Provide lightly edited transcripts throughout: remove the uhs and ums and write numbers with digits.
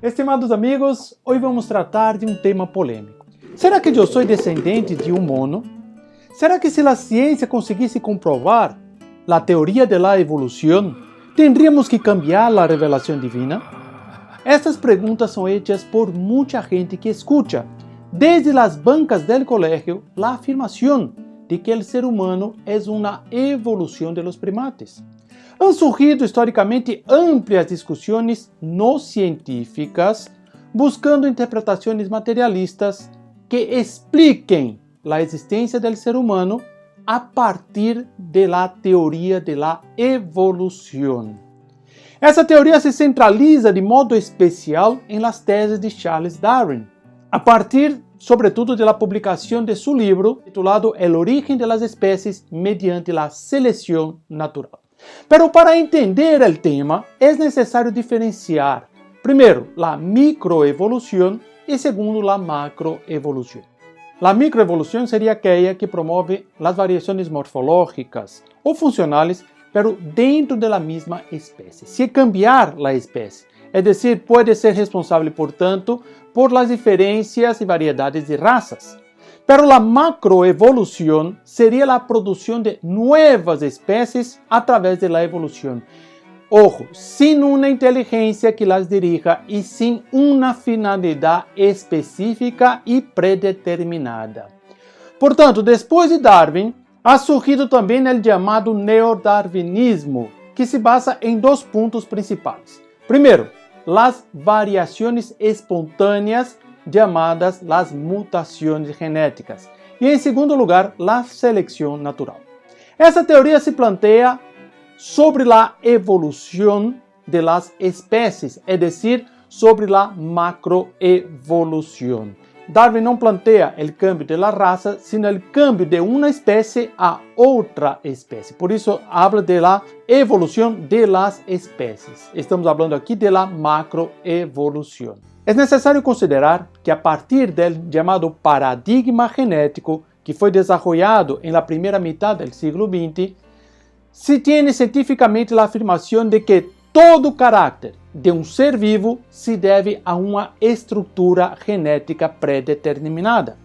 Estimados amigos, hoje vamos tratar de um tema polêmico. Será que eu sou descendente de um mono? Será que se a ciência conseguisse comprovar a teoria da evolução, teríamos que cambiar a revelação divina? Estas perguntas são hechas por muita gente que escuta, desde as bancas del colegio, a afirmação de que o ser humano é uma evolução de los primates. Han surgido historicamente amplias discussões no científicas buscando interpretações materialistas que expliquem a existência do ser humano a partir da teoria da evolução. Essa teoria se centraliza de modo especial em las teses de Charles Darwin, a partir, sobretudo, da publicação de seu livro titulado El origen de las especies mediante la selección natural. Pero para entender o tema, é necessário diferenciar, primeiro, a microevolução e segundo, a macroevolução. A microevolução seria aquela que promove as variações morfológicas ou funcionais, pero dentro da mesma espécie. Se cambiar a espécie, é decir, pode ser responsável, portanto, por las diferencias e variedades de razas. Pero la macroevolución sería la producción de nuevas especies a través de la evolución. Ojo, sin una inteligencia que las dirija y sin una finalidad específica y predeterminada. Portanto, después de Darwin, ha surgido también el llamado neodarwinismo, que se basa en dos puntos principales. Primero, las variaciones espontâneas llamadas las mutações genéticas, e em segundo lugar, la selección natural. Essa teoria se plantea sobre la evolución de las especies, es decir, sobre la macroevolución. Darwin não plantea el cambio de la raza, sino el cambio de una especie a otra especie. Por isso, habla de la evolución de las especies. Estamos hablando aqui de la macroevolución. É necessário considerar que a partir do chamado paradigma genético, que foi desenvolvido na primeira metade do século XX, se tem cientificamente a afirmação de que todo caráter de um ser vivo se deve a uma estrutura genética predeterminada.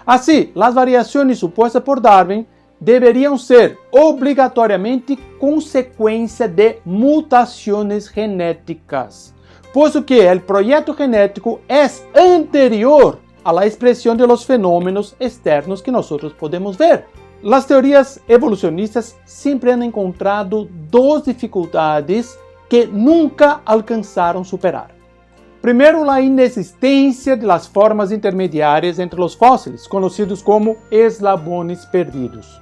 Assim, as variações supostas por Darwin deveriam ser obrigatoriamente consequência de mutações genéticas, puesto que o projeto genético é anterior à la expressão de los fenômenos externos que nós podemos ver. As teorias evolucionistas sempre han encontrado duas dificuldades que nunca alcançaram superar. Primeiro, a inexistência de las formas intermediárias entre os fósseis, conhecidos como eslabones perdidos.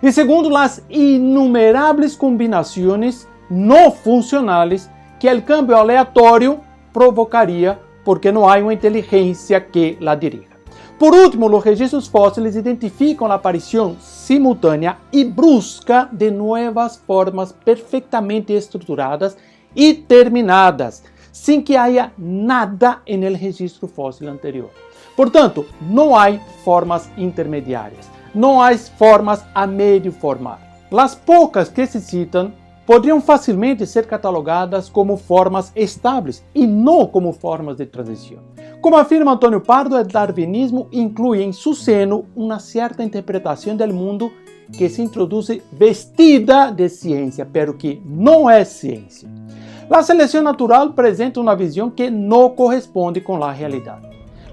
E segundo, as inumeráveis combinações não funcionais que o câmbio aleatório provocaria porque não há uma inteligência que la dirija. Por último, os registros fósseis identificam a aparição simultânea e brusca de novas formas perfeitamente estruturadas e terminadas, sem que haja nada no registro fóssil anterior. Portanto, não há formas intermediárias, não há formas a meio formar. As poucas que se citam poderiam facilmente ser catalogadas como formas estáveis e não como formas de transição. Como afirma Antônio Pardo, o darwinismo inclui em seu seno uma certa interpretação do mundo que se introduz vestida de ciência, pero que não é ciência. A seleção natural apresenta uma visão que não corresponde com a realidade.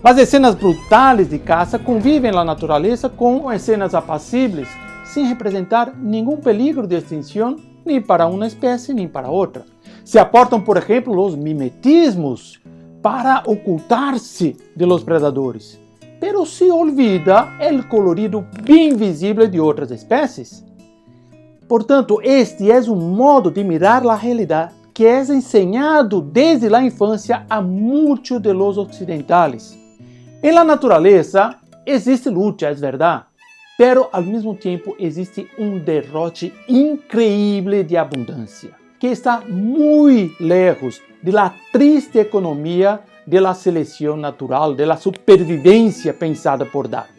As escenas brutais de caça convivem na natureza com escenas apassíveis, sem representar nenhum perigo de extinção, nem para uma espécie, nem para outra. Se aportam, por exemplo, os mimetismos para ocultar-se de los predadores, pero se olvida o colorido bem visível de outras espécies. Portanto, este é um modo de mirar a realidade que é ensinado desde a infância a muitos de los occidentales. Em la natureza existe luta, é verdade, pero al mesmo tempo existe um derroche increíble de abundância, que está muito lejos de la triste economia de la seleção natural, de la supervivência pensada por Darwin.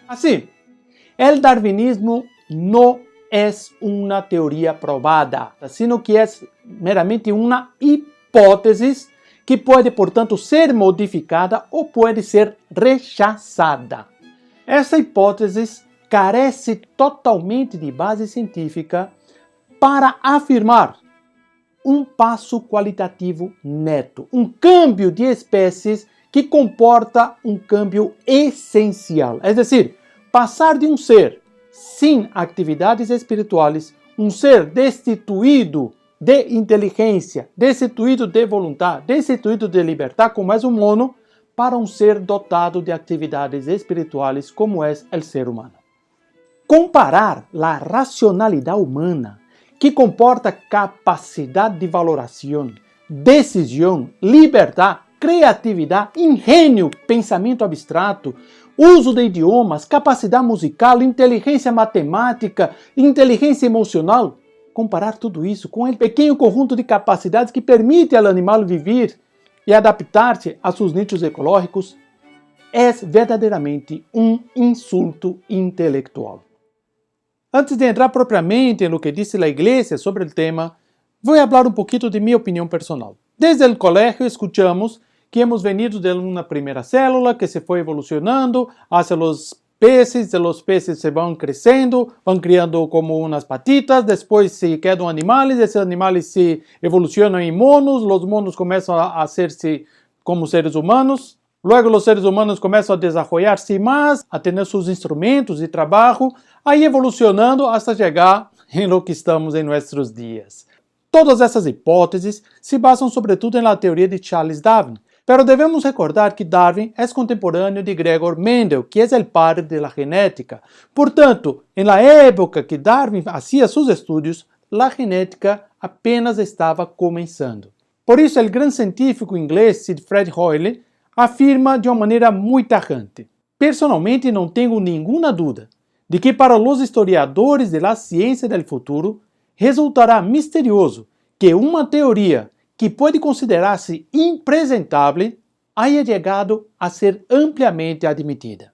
Assim, o darwinismo não é uma teoria probada, sino que é meramente uma hipótese que pode, portanto, ser modificada ou pode ser rechaçada. Essa hipótese carece totalmente de base científica para afirmar um passo qualitativo neto, um câmbio de espécies que comporta um câmbio essencial. É decir, passar de um ser sem atividades espirituais, um ser destituído de inteligência, destituído de vontade, destituído de liberdade, como é o mono, para um ser dotado de atividades espirituais, como é o ser humano. Comparar a racionalidade humana, que comporta capacidade de valoração, decisão, liberdade, criatividade, engenho, pensamento abstrato, uso de idiomas, capacidade musical, inteligência matemática, inteligência emocional, comparar tudo isso com o pequeno conjunto de capacidades que permite ao animal viver e adaptar-se a seus nichos ecológicos, é verdadeiramente um insulto intelectual. Antes de entrar propriamente em lo que disse a Igreja sobre o tema, vou falar um pouquinho de minha opinião personal. Desde o colégio escuchamos que hemos venido de uma primeira célula que se foi evolucionando hacia os peces se vão crescendo, vão criando como umas patitas, depois se quedam animais, esses animais se evolucionam em monos, os monos começam a ser-se como seres humanos, luego os seres humanos começam a desenvolver-se mais, a ter seus instrumentos de trabalho, aí evolucionando até chegar em lo que estamos em nossos dias. Todas essas hipóteses se basam sobretudo na teoria de Charles Darwin, pero devemos recordar que Darwin é contemporâneo de Gregor Mendel, que é o padre da genética. Portanto, na época que Darwin fazia seus estudos, a genética apenas estava começando. Por isso, o grande científico inglês Siegfried Hoyle afirma de uma maneira muito tajante: personalmente não tenho nenhuma dúvida de que para os historiadores da ciência do futuro resultará misterioso que uma teoria que pode considerar-se impresentável haya chegado a ser ampliamente admitida.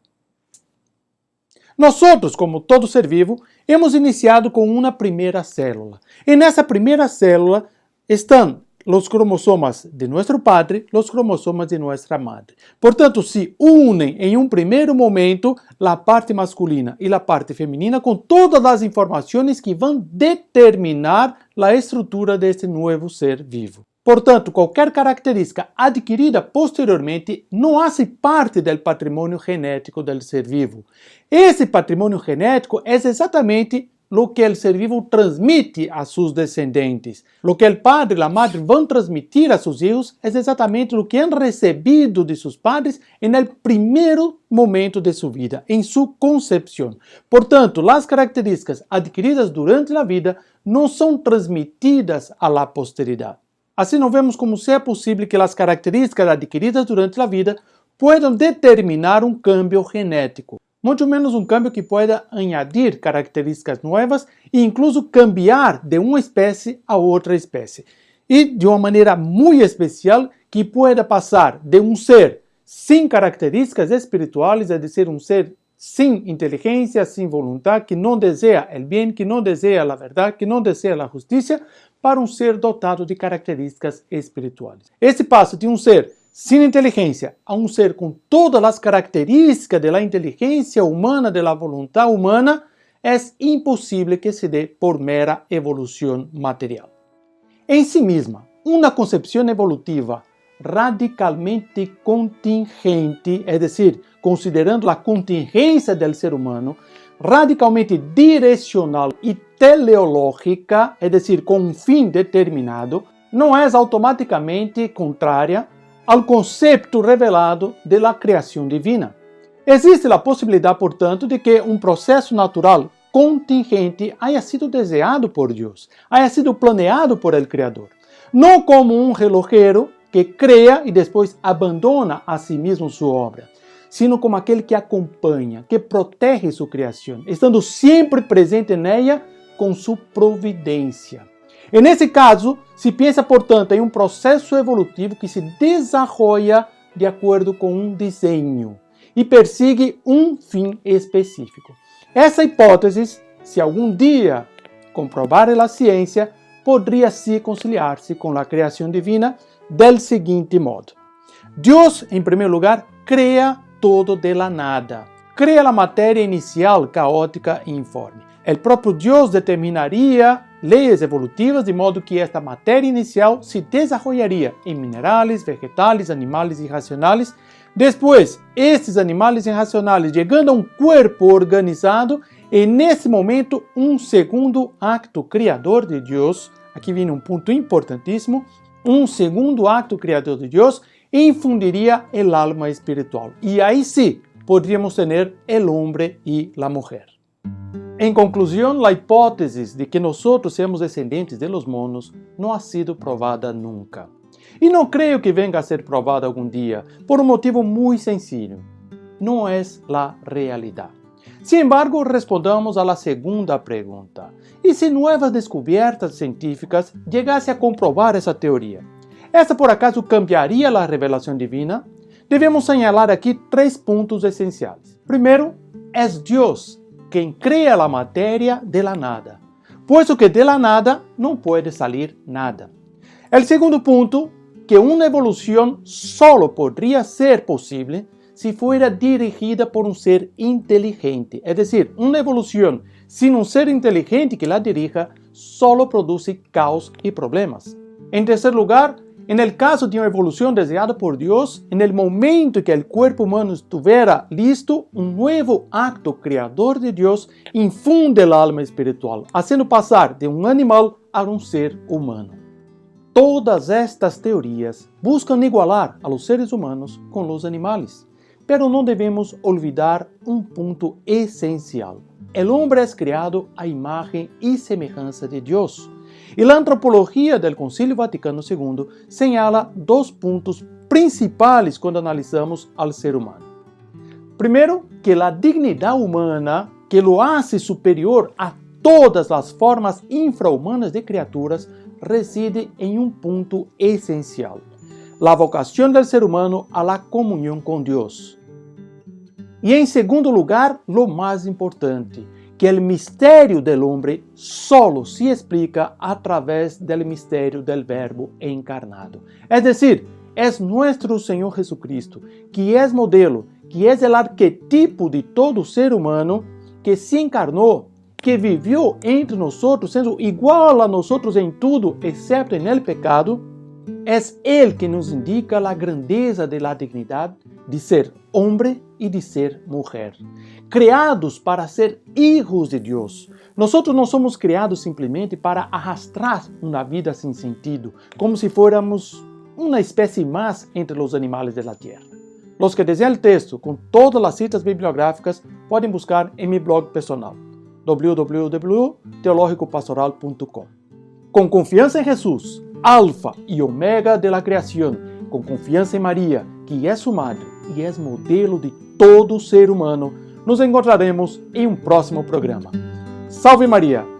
Nós, como todo ser vivo, hemos iniciado com uma primeira célula. E nessa primeira célula estão os cromossomas de nosso padre, os cromossomas de nossa madre. Portanto, se unem em um primeiro momento a parte masculina e a parte feminina com todas as informações que vão determinar a estrutura desse novo ser vivo. Portanto, qualquer característica adquirida posteriormente não faz parte do patrimônio genético do ser vivo. Esse patrimônio genético é exatamente o que o ser vivo transmite a seus descendentes. O que o padre e a madre vão transmitir a seus filhos é exatamente o que han recebido de seus padres no primeiro momento de sua vida, em sua concepção. Portanto, as características adquiridas durante a vida não são transmitidas à posteridade. Assim, não vemos como seja possível que as características adquiridas durante a vida possam determinar um câmbio genético. Muito menos um câmbio que pueda añadir características novas e incluso cambiar de uma espécie a outra espécie. E de uma maneira muito especial que pueda passar de um ser sem características espirituais, é dizer, um ser sem inteligência, sem vontade, que não deseja o bem, que não deseja a verdade, que não deseja a justiça, para um ser dotado de características espirituais. Esse passo de um ser sem inteligência a um ser com todas as características da inteligência humana, da vontade humana, é impossível que se dê por mera evolução material. Em si mesma, uma concepção evolutiva radicalmente contingente, é decir, considerando a contingência do ser humano, radicalmente direcional e teleológica, é decir, com um fim determinado, não é automaticamente contrária ao conceito revelado da criação divina. Existe a possibilidade, portanto, de que um processo natural contingente haya sido desejado por Deus, haya sido planeado por el Criador, não como um relojero que cria e depois abandona a si mesmo sua obra, sino como aquele que acompanha, que protege sua criação, estando sempre presente nela com sua providência. E nesse caso, se pensa, portanto, em um processo evolutivo que se desenvolve de acordo com um desenho e persegue um fim específico. Essa hipótese, se algum dia comprovar a ciência, poderia se conciliar-se com a criação divina, del seguinte modo. Deus, em primeiro lugar, cria todo de la nada. Cria a matéria inicial caótica e informe. O próprio Deus determinaria leis evolutivas de modo que esta matéria inicial se desarrollaria em minerais, vegetais, animais irracionais. Depois, estes animais irracionais chegando a um corpo organizado, e nesse momento, um segundo acto criador de Deus, aqui vem um ponto importantíssimo, um segundo acto criador de Deus infundiria el alma espiritual. E aí sim, poderíamos ter el hombre e la mujer. En conclusión, la hipótesis de que nosotros seamos descendentes de los monos no ha sido probada nunca. Y no creo que venga a ser probada algún día, por un motivo muy sencillo. No es la realidad. Sin embargo, respondamos a la segunda pregunta. ¿Y si nuevas descubiertas científicas llegasen a comprobar esa teoría? ¿Esta por acaso cambiaría la revelación divina? Debemos señalar aquí 3 puntos esenciales. Primero, es Dios quem cria a matéria de la nada, puesto que de la nada não pode salir nada. O segundo ponto, que uma evolução solo poderia ser possível se fuera dirigida por um ser inteligente, é decir, uma evolução sem um ser inteligente que la dirija solo produz caos e problemas. Em terceiro lugar, en el caso de una evolución deseada por Dios, en el momento que el cuerpo humano estuviera listo, un nuevo acto creador de Dios infunde el alma espiritual, haciendo pasar de un animal a un ser humano. Todas estas teorías buscan igualar a los seres humanos con los animales, pero no debemos olvidar un punto esencial. El hombre es creado a imagen y semejanza de Dios. E a antropologia do Concílio Vaticano II señala 2 pontos principais quando analisamos ao ser humano. Primeiro, que a dignidade humana, que lo hace superior a todas as formas infrahumanas de criaturas, reside em um ponto essencial: a vocação do ser humano a la comunhão com Deus. E em segundo lugar, lo mais importante, que o mistério do homem solo se explica a través do mistério do Verbo encarnado. É decir, é nosso Senhor Jesucristo, que é modelo, que é o arquetipo de todo ser humano, que se encarnou, que viveu entre nós, sendo igual a nós em tudo, exceto em el pecado. É Ele que nos indica a grandeza de la dignidade de ser homem e de ser mulher, criados para ser hijos de Deus. Nós não somos criados simplesmente para arrastrar uma vida sem sentido, como se fôramos uma espécie mais entre os animais da terra. Os que desejam o texto com todas as citas bibliográficas podem buscar em meu blog personal, www.teologicopastoral.com. Com confiança em Jesus, alfa e omega de la criação, com confiança em Maria, que é sua madre e é modelo de todo ser humano, nos encontraremos em um próximo programa. Salve Maria!